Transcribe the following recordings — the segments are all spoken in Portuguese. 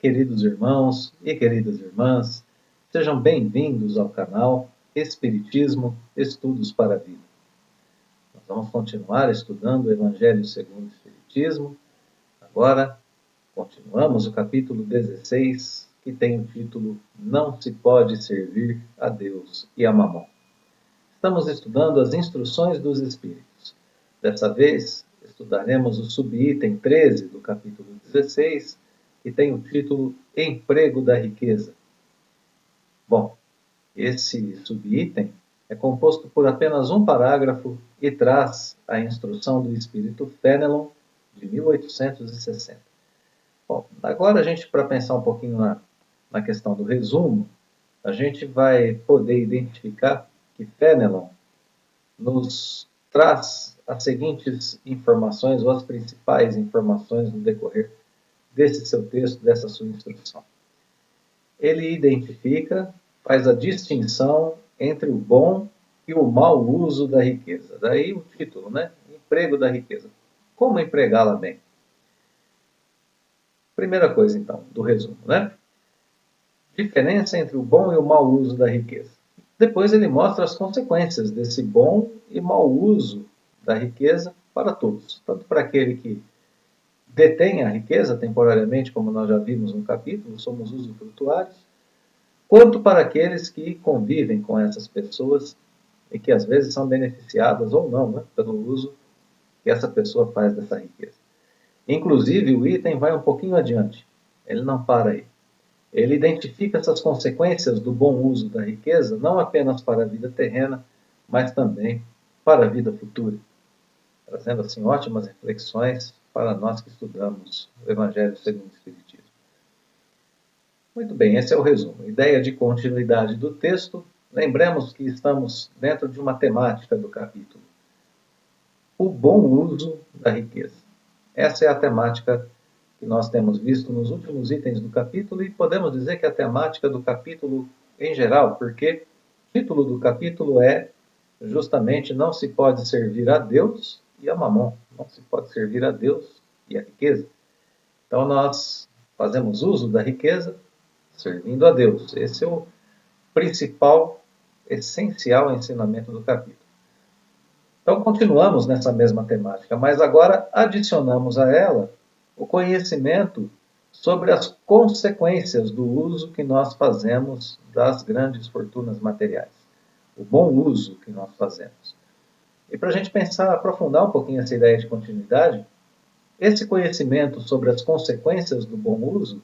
Queridos irmãos e queridas irmãs, sejam bem-vindos ao canal Espiritismo Estudos para a Vida. Nós vamos continuar estudando o Evangelho segundo o Espiritismo. Agora, continuamos o capítulo 16, que tem o título Não se pode servir a Deus e a Mamon. Estamos estudando as instruções dos Espíritos. Dessa vez, estudaremos o subitem 13 do capítulo 16, que tem o título Emprego da Riqueza. Bom, esse subitem é composto por apenas um parágrafo e traz a instrução do Espírito Fénelon, de 1860. Bom, agora para pensar um pouquinho na questão do resumo, a gente vai poder identificar que Fénelon nos traz as seguintes informações, ou as principais informações no decorrer desse seu texto, dessa sua instrução. Ele identifica, faz a distinção entre o bom e o mau uso da riqueza. Daí o título, né? Emprego da riqueza. Como empregá-la bem? Primeira coisa, então, do resumo, né? Diferença entre o bom e o mau uso da riqueza. Depois ele mostra as consequências desse bom e mau uso da riqueza para todos, tanto para aquele que detém a riqueza temporariamente, como nós já vimos no capítulo, somos usufrutuários, quanto para aqueles que convivem com essas pessoas e que às vezes são beneficiadas ou não, né, pelo uso que essa pessoa faz dessa riqueza. Inclusive, o item vai um pouquinho adiante, ele não para aí. Ele identifica essas consequências do bom uso da riqueza, não apenas para a vida terrena, mas também para a vida futura, trazendo assim ótimas reflexões para nós que estudamos o Evangelho segundo o Espiritismo. Muito bem, esse é o resumo. Ideia de continuidade do texto. Lembremos que estamos dentro de uma temática do capítulo. O bom uso da riqueza. Essa é a temática que nós temos visto nos últimos itens do capítulo e podemos dizer que é a temática do capítulo em geral, porque o título do capítulo é justamente não se pode servir a Deus e a Mamon. Não se pode servir a Deus e a riqueza. Então nós fazemos uso da riqueza servindo a Deus. Esse é o principal, essencial ensinamento do capítulo. Então continuamos nessa mesma temática, mas agora adicionamos a ela o conhecimento sobre as consequências do uso que nós fazemos das grandes fortunas materiais. O bom uso que nós fazemos. E para a gente pensar, aprofundar um pouquinho essa ideia de continuidade, esse conhecimento sobre as consequências do bom uso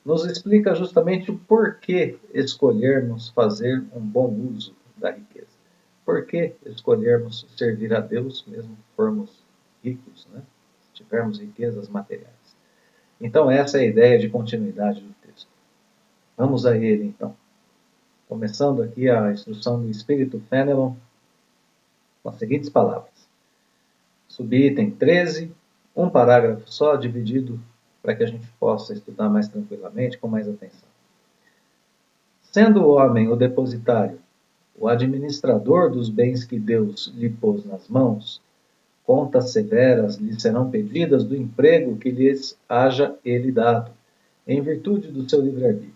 nos explica justamente o porquê escolhermos fazer um bom uso da riqueza. Por que escolhermos servir a Deus mesmo que formos ricos, né? Se tivermos riquezas materiais. Então essa é a ideia de continuidade do texto. Vamos a ele então. Começando aqui a instrução do Espírito Fénelon com as seguintes palavras. Subitem 13, um parágrafo só, dividido para que a gente possa estudar mais tranquilamente, com mais atenção. Sendo o homem o depositário, o administrador dos bens que Deus lhe pôs nas mãos, contas severas lhe serão pedidas do emprego que lhes haja ele dado, em virtude do seu livre-arbítrio.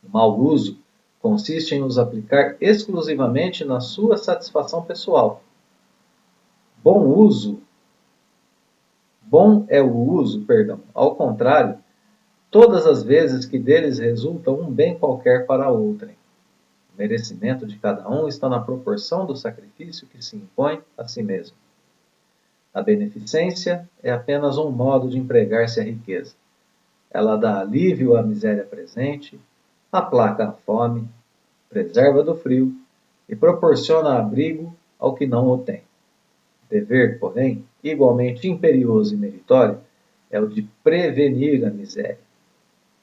O mau uso consiste em os aplicar exclusivamente na sua satisfação pessoal. Bom é o uso, ao contrário, todas as vezes que deles resulta um bem qualquer para outrem. O merecimento de cada um está na proporção do sacrifício que se impõe a si mesmo. A beneficência é apenas um modo de empregar-se a riqueza. Ela dá alívio à miséria presente, aplaca a fome, preserva do frio e proporciona abrigo ao que não o tem. Dever, porém, igualmente imperioso e meritório, é o de prevenir a miséria.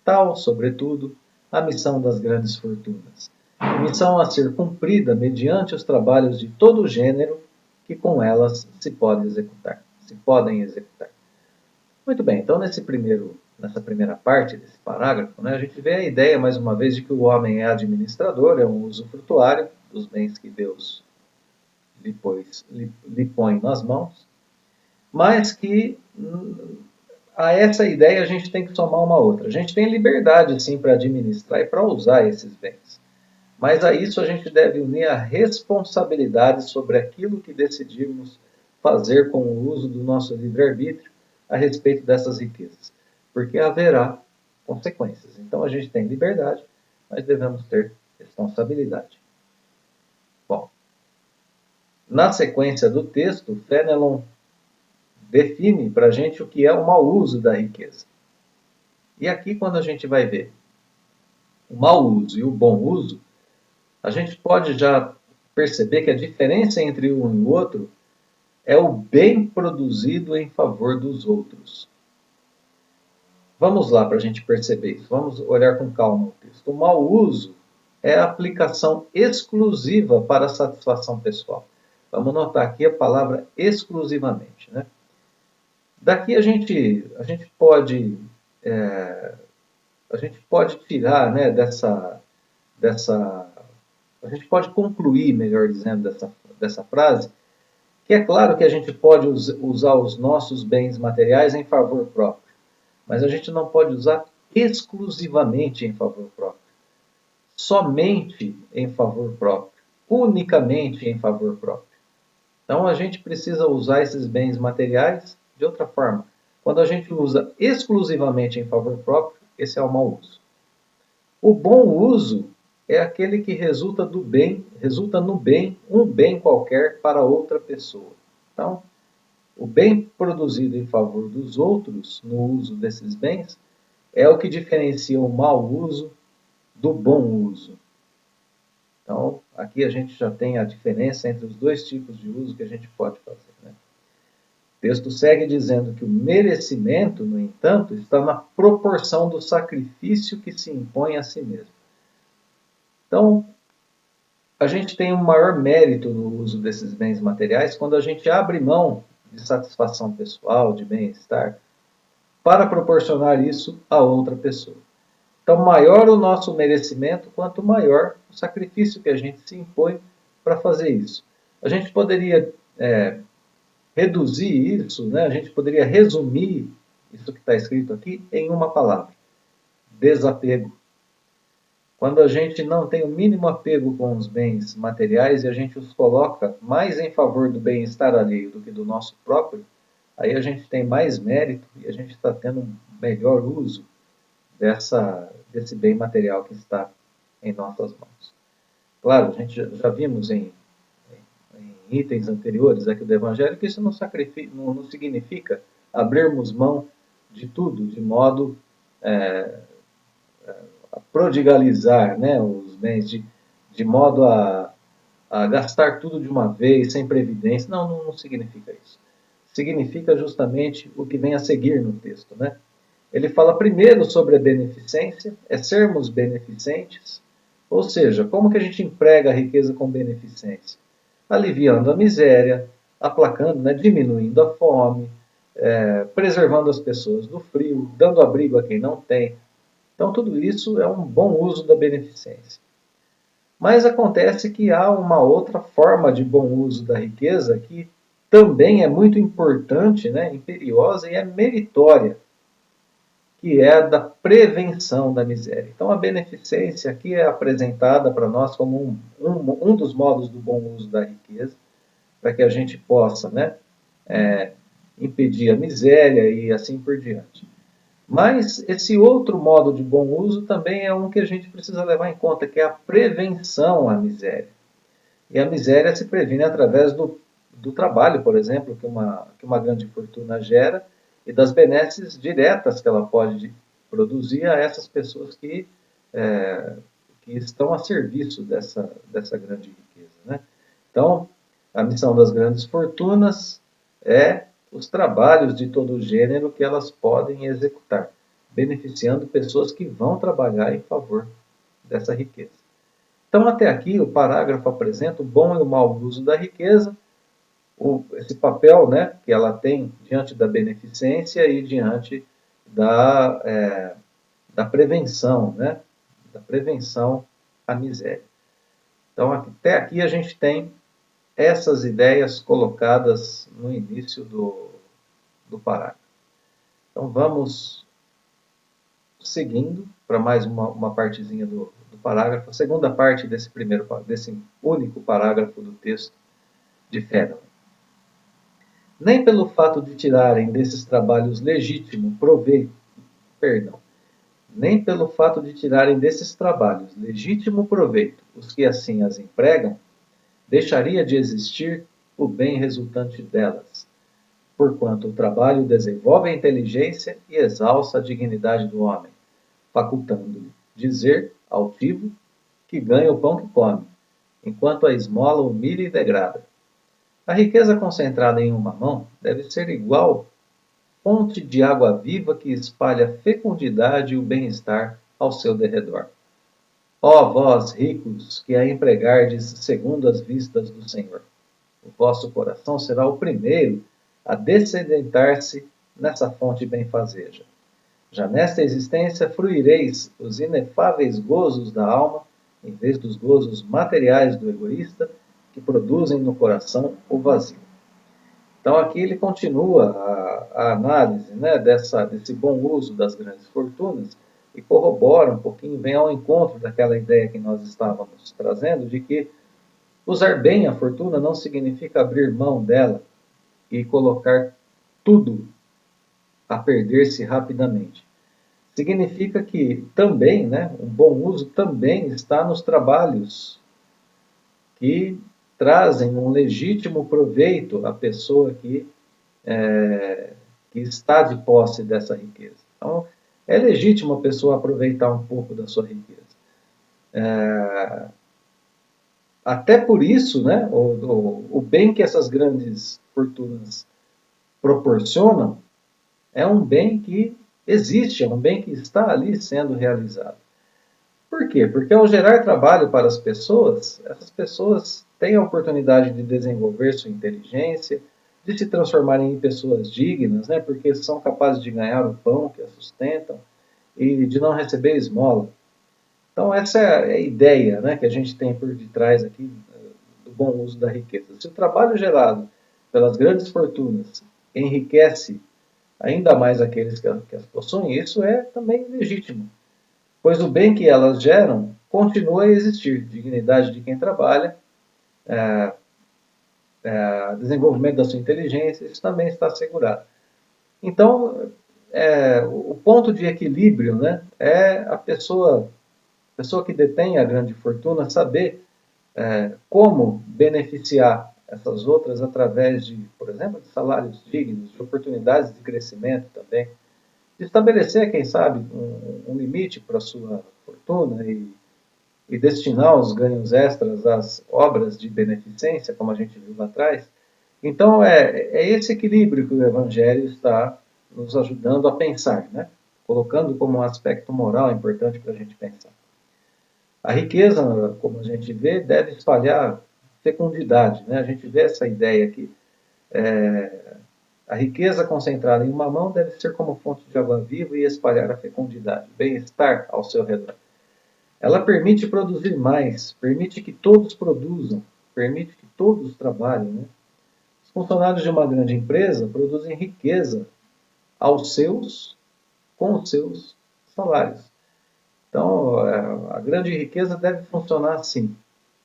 Tal, sobretudo, a missão das grandes fortunas. Missão a ser cumprida mediante os trabalhos de todo o gênero que com elas se podem executar. Muito bem, então nessa primeira parte desse parágrafo, né, a gente vê a ideia, mais uma vez, de que o homem é administrador, é um usufrutuário dos bens que Deus lhe põe nas mãos, mas que a essa ideia a gente tem que somar uma outra. A gente tem liberdade, sim, para administrar e para usar esses bens. Mas a isso a gente deve unir a responsabilidade sobre aquilo que decidimos fazer com o uso do nosso livre-arbítrio a respeito dessas riquezas. Porque haverá consequências. Então a gente tem liberdade, mas devemos ter responsabilidade. Bom, na sequência do texto, Fenelon define para a gente o que é o mau uso da riqueza. E aqui, quando a gente vai ver o mau uso e o bom uso, a gente pode já perceber que a diferença entre um e o outro é o bem produzido em favor dos outros. Vamos lá para a gente perceber isso. Vamos olhar com calma o texto. O mau uso é a aplicação exclusiva para a satisfação pessoal. Vamos notar aqui a palavra exclusivamente, né? Daqui a gente pode tirar, né, a gente pode concluir, melhor dizendo, dessa frase, que é claro que a gente pode usar os nossos bens materiais em favor próprio, mas a gente não pode usar exclusivamente em favor próprio, somente em favor próprio, unicamente em favor próprio. Então a gente precisa usar esses bens materiais de outra forma. Quando a gente usa exclusivamente em favor próprio, esse é o mau uso. O bom uso é aquele que resulta no bem, um bem qualquer para outra pessoa. Então, o bem produzido em favor dos outros no uso desses bens é o que diferencia o mau uso do bom uso. Então, aqui a gente já tem a diferença entre os dois tipos de uso que a gente pode fazer, né? O texto segue dizendo que o merecimento, no entanto, está na proporção do sacrifício que se impõe a si mesmo. Então, a gente tem um maior mérito no uso desses bens materiais quando a gente abre mão de satisfação pessoal, de bem-estar, para proporcionar isso a outra pessoa. Então, maior o nosso merecimento, quanto maior o sacrifício que a gente se impõe para fazer isso. A gente poderia reduzir isso, né? A gente poderia resumir isso que está escrito aqui em uma palavra: desapego. Quando a gente não tem o mínimo apego com os bens materiais e a gente os coloca mais em favor do bem-estar alheio do que do nosso próprio, aí a gente tem mais mérito e a gente está tendo um melhor uso desse bem material que está em nossas mãos. Claro, a gente já vimos em itens anteriores aqui do Evangelho que isso não significa abrirmos mão de tudo, de modo a prodigalizar, né, os bens, de modo a gastar tudo de uma vez, sem previdência. Não significa isso. Significa justamente o que vem a seguir no texto, né? Ele fala primeiro sobre a beneficência, é sermos beneficentes, ou seja, como que a gente emprega a riqueza com beneficência? Aliviando a miséria, aplacando, né, diminuindo a fome, preservando as pessoas do frio, dando abrigo a quem não tem. Então, tudo isso é um bom uso da beneficência. Mas acontece que há uma outra forma de bom uso da riqueza que também é muito importante, né, imperiosa e é meritória, que é a da prevenção da miséria. Então, a beneficência aqui é apresentada para nós como um dos modos do bom uso da riqueza, para que a gente possa, né, impedir a miséria e assim por diante. Mas esse outro modo de bom uso também é um que a gente precisa levar em conta, que é a prevenção à miséria. E a miséria se previne através do trabalho, por exemplo, que uma grande fortuna gera e das benesses diretas que ela pode produzir a essas pessoas que estão a serviço dessa grande riqueza, né? Então, a missão das grandes fortunas é os trabalhos de todo gênero que elas podem executar, beneficiando pessoas que vão trabalhar em favor dessa riqueza. Então, até aqui, o parágrafo apresenta o bom e o mau uso da riqueza, esse papel, né, que ela tem diante da beneficência e diante da prevenção, né, da prevenção à miséria. Então, até aqui a gente tem essas ideias colocadas no início do parágrafo. Então vamos seguindo para mais uma partezinha do parágrafo, a segunda parte desse único parágrafo do texto de Fedel. Nem pelo fato de tirarem desses trabalhos legítimo proveito, nem pelo fato de tirarem desses trabalhos legítimo proveito os que assim as empregam, deixaria de existir o bem resultante delas, porquanto o trabalho desenvolve a inteligência e exalça a dignidade do homem, facultando-lhe dizer, altivo, que ganha o pão que come, enquanto a esmola humilha e degrada. A riqueza concentrada em uma mão deve ser igual fonte de água viva que espalha fecundidade e o bem-estar ao seu derredor. Ó vós, ricos, que a empregardes segundo as vistas do Senhor, o vosso coração será o primeiro a dessedentar-se nessa fonte benfazeja. Já nesta existência fruireis os inefáveis gozos da alma, em vez dos gozos materiais do egoísta, que produzem no coração o vazio. Então aqui ele continua a análise, né, desse bom uso das grandes fortunas e corrobora um pouquinho, vem ao encontro daquela ideia que nós estávamos trazendo, de que usar bem a fortuna não significa abrir mão dela e colocar tudo a perder-se rapidamente. Significa que também, né, um bom uso também está nos trabalhos que trazem um legítimo proveito à pessoa que está de posse dessa riqueza. Então, é legítimo a pessoa aproveitar um pouco da sua riqueza. Até por isso, né, o bem que essas grandes fortunas proporcionam é um bem que existe, é um bem que está ali sendo realizado. Por quê? Porque ao gerar trabalho para as pessoas, essas pessoas têm a oportunidade de desenvolver sua inteligência, de se transformarem em pessoas dignas, né? Porque são capazes de ganhar o pão que as sustentam e de não receber esmola. Então essa é a ideia, né, que a gente tem por detrás aqui do bom uso da riqueza. Se o trabalho gerado pelas grandes fortunas enriquece ainda mais aqueles que as possuem, isso é também legítimo, pois o bem que elas geram continua a existir, dignidade de quem trabalha, desenvolvimento da sua inteligência, isso também está assegurado. Então, o ponto de equilíbrio, né, é a pessoa que detém a grande fortuna saber como beneficiar essas outras através de, por exemplo, de salários dignos, de oportunidades de crescimento também, de estabelecer, quem sabe, um limite para a sua fortuna e destinar os ganhos extras às obras de beneficência, como a gente viu lá atrás. Então, é esse equilíbrio que o Evangelho está nos ajudando a pensar, né? Colocando como um aspecto moral importante para a gente pensar. A riqueza, como a gente vê, deve espalhar fecundidade, né? A gente vê essa ideia aqui. A riqueza concentrada em uma mão deve ser como fonte de água viva e espalhar a fecundidade, bem-estar ao seu redor. Ela permite produzir mais, permite que todos produzam, permite que todos trabalhem. Né? Os funcionários de uma grande empresa produzem riqueza com os seus salários. Então, a grande riqueza deve funcionar assim.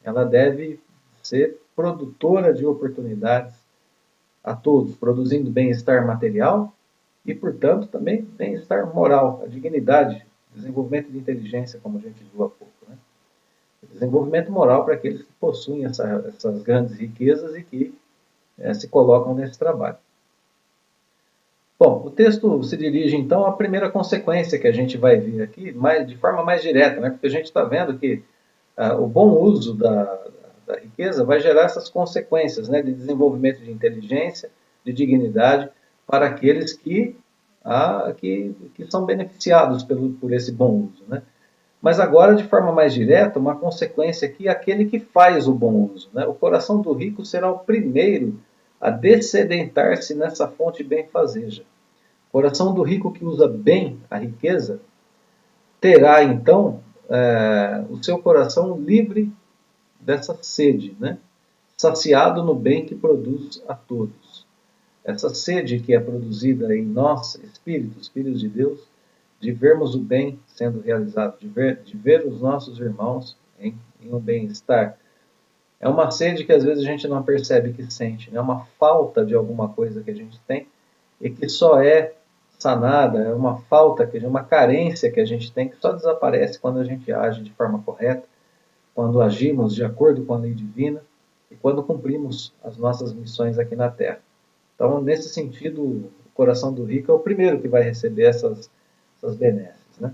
Ela deve ser produtora de oportunidades a todos, produzindo bem-estar material e, portanto, também bem-estar moral, a dignidade, desenvolvimento de inteligência, como a gente viu há pouco. Né? Desenvolvimento moral para aqueles que possuem essas grandes riquezas e que se colocam nesse trabalho. Bom, o texto se dirige então à primeira consequência que a gente vai ver aqui, de forma mais direta, né? Porque a gente está vendo que o bom uso da riqueza vai gerar essas consequências, né, de desenvolvimento de inteligência, de dignidade para aqueles que são beneficiados por esse bom uso. Né? Mas agora, de forma mais direta, uma consequência aqui é aquele que faz o bom uso. Né? O coração do rico será o primeiro a dessedentar-se nessa fonte benfazeja. O coração do rico que usa bem a riqueza terá, então, o seu coração livre dessa sede, né? Saciado no bem que produz a todos. essa sede que é produzida em nós, espíritos, filhos de Deus, de vermos o bem sendo realizado, de ver os nossos irmãos em um bem-estar. É uma sede que às vezes a gente não percebe que sente, é uma falta de alguma coisa que a gente tem e que só é sanada, é uma falta, uma carência que a gente tem que só desaparece quando a gente age de forma correta, quando agimos de acordo com a lei divina e quando cumprimos as nossas missões aqui na Terra. Então, nesse sentido, o coração do rico é o primeiro que vai receber essas benesses, né?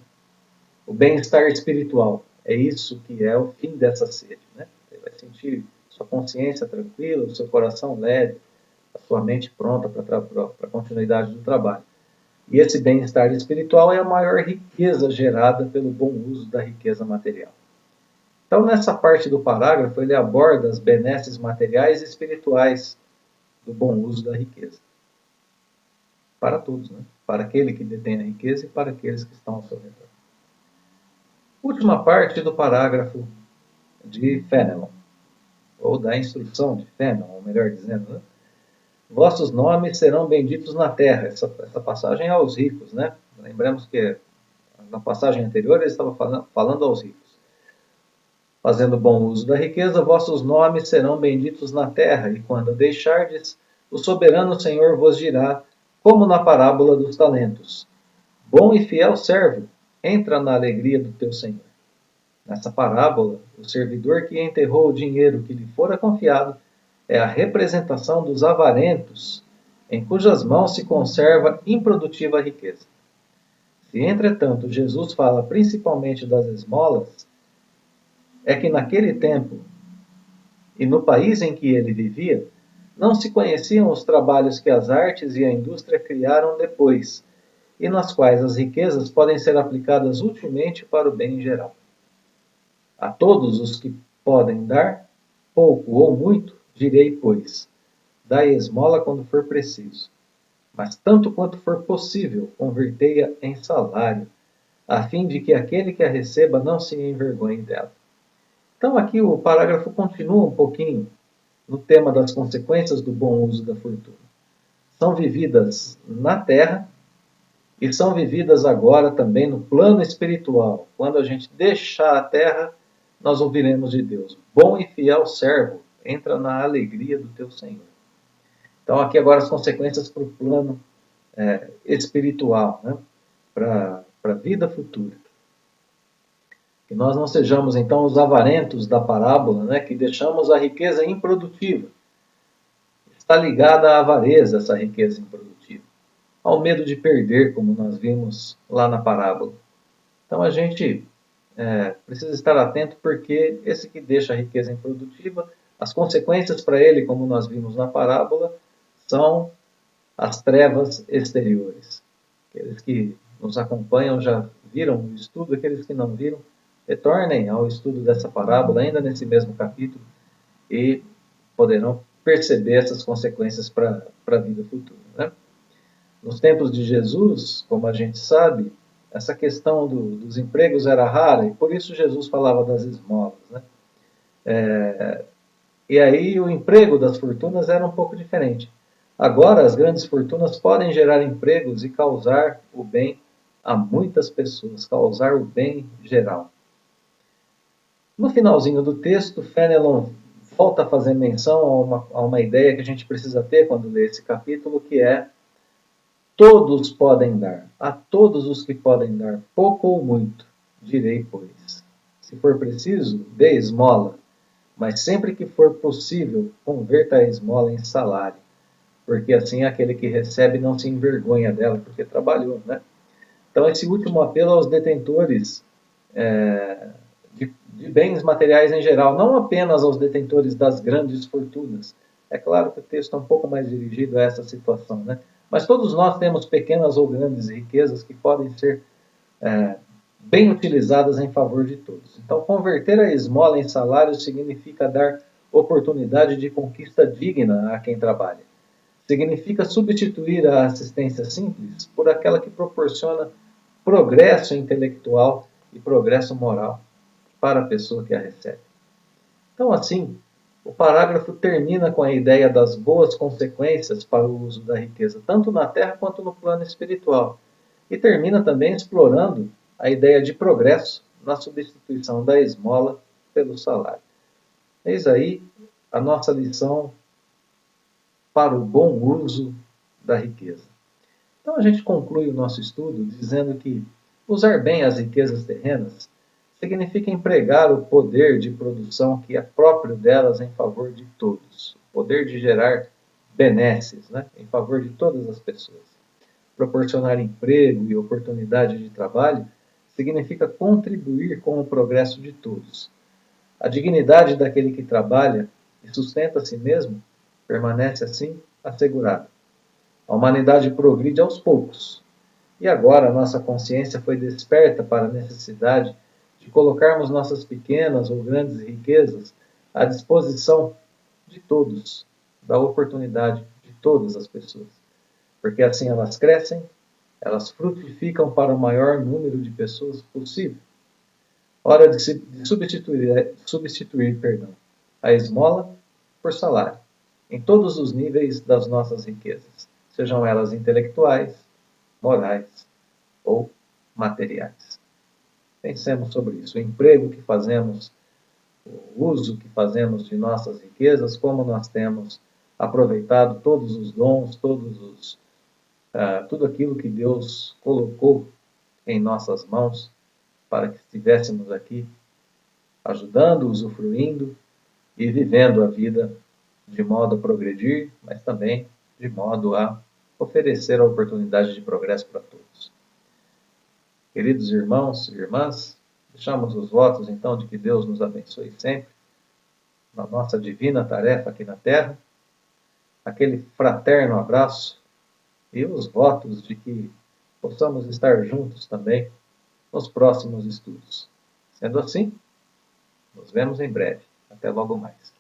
O bem-estar espiritual é isso que é o fim dessa sede, né? Você vai sentir sua consciência tranquila, o seu coração leve, a sua mente pronta para a continuidade do trabalho. E esse bem-estar espiritual é a maior riqueza gerada pelo bom uso da riqueza material. Então, nessa parte do parágrafo, ele aborda as benesses materiais e espirituais do bom uso da riqueza. Para todos, né? Para aquele que detém a riqueza e para aqueles que estão ao seu redor. Última parte do parágrafo de Fénelon, ou da instrução de Fénelon, ou melhor dizendo, né? Vossos nomes serão benditos na terra. Essa passagem é aos ricos, né? Lembramos que na passagem anterior ele estava falando aos ricos. Fazendo bom uso da riqueza, vossos nomes serão benditos na terra, e quando a deixardes, o soberano Senhor vos dirá, como na parábola dos talentos: bom e fiel servo, entra na alegria do teu Senhor. Nessa parábola, o servidor que enterrou o dinheiro que lhe fora confiado é a representação dos avarentos, em cujas mãos se conserva improdutiva riqueza. Se, entretanto, Jesus fala principalmente das esmolas, é que naquele tempo e no país em que ele vivia, não se conheciam os trabalhos que as artes e a indústria criaram depois, e nas quais as riquezas podem ser aplicadas utilmente para o bem em geral. A todos os que podem dar, pouco ou muito, direi, pois, dai esmola quando for preciso, mas tanto quanto for possível, convertei-a em salário, a fim de que aquele que a receba não se envergonhe dela. Então aqui o parágrafo continua um pouquinho no tema das consequências do bom uso da fortuna. São vividas na terra e são vividas agora também no plano espiritual. Quando a gente deixar a terra, nós ouviremos de Deus: bom e fiel servo, entra na alegria do teu Senhor. Então aqui agora as consequências para o plano espiritual, né? Para a vida futura. Que nós não sejamos então os avarentos da parábola, né? Que deixamos a riqueza improdutiva. Está ligada à avareza essa riqueza improdutiva, ao medo de perder, como nós vimos lá na parábola. Então a gente precisa estar atento, porque esse que deixa a riqueza improdutiva, as consequências para ele, como nós vimos na parábola, são as trevas exteriores. Aqueles que nos acompanham já viram o estudo, aqueles que não viram, retornem ao estudo dessa parábola, ainda nesse mesmo capítulo, e poderão perceber essas consequências para a vida futura, né? Nos tempos de Jesus, como a gente sabe, essa questão dos empregos era rara, e por isso Jesus falava das esmolas, né? E aí o emprego das fortunas era um pouco diferente. Agora as grandes fortunas podem gerar empregos e causar o bem a muitas pessoas, causar o bem geral. No finalzinho do texto, Fénelon volta a fazer menção a uma ideia que a gente precisa ter quando lê esse capítulo, que é: todos podem dar, a todos os que podem dar, pouco ou muito, direi, pois. Se for preciso, dê esmola, mas sempre que for possível, converta a esmola em salário, porque assim aquele que recebe não se envergonha dela, porque trabalhou, né? Então esse último apelo aos detentores de bens materiais em geral, não apenas aos detentores das grandes fortunas. É claro que o texto é um pouco mais dirigido a essa situação, né? Mas todos nós temos pequenas ou grandes riquezas que podem ser bem utilizadas em favor de todos. Então, converter a esmola em salário significa dar oportunidade de conquista digna a quem trabalha. Significa substituir a assistência simples por aquela que proporciona progresso intelectual e progresso moral para a pessoa que a recebe. Então, assim, O parágrafo termina com a ideia das boas consequências para o uso da riqueza, tanto na terra quanto no plano espiritual. E termina também explorando a ideia de progresso na substituição da esmola pelo salário. Eis aí a nossa lição para o bom uso da riqueza. Então a gente conclui o nosso estudo dizendo que usar bem as riquezas terrenas significa empregar o poder de produção que é próprio delas em favor de todos, o poder de gerar benesses, né, em favor de todas as pessoas. Proporcionar emprego e oportunidade de trabalho significa contribuir com o progresso de todos. A dignidade daquele que trabalha e sustenta a si mesmo permanece assim assegurada. A humanidade progride aos poucos. E agora nossa consciência foi desperta para a necessidade de colocarmos nossas pequenas ou grandes riquezas à disposição de todos, da oportunidade de todas as pessoas. Porque assim elas crescem, elas frutificam para o maior número de pessoas possível. Hora de substituir a esmola por salário, em todos os níveis das nossas riquezas, sejam elas intelectuais, morais ou materiais. Pensemos sobre isso. O emprego que fazemos, o uso que fazemos de nossas riquezas, como nós temos aproveitado todos os dons, tudo aquilo que Deus colocou em nossas mãos para que estivéssemos aqui ajudando, usufruindo e vivendo a vida de modo a progredir, mas também de modo a oferecer a oportunidade de progresso para todos. Queridos irmãos e irmãs, deixamos os votos então de que Deus nos abençoe sempre na nossa divina tarefa aqui na Terra, aquele fraterno abraço e os votos de que possamos estar juntos também nos próximos estudos. Sendo assim, nos vemos em breve. Até logo mais.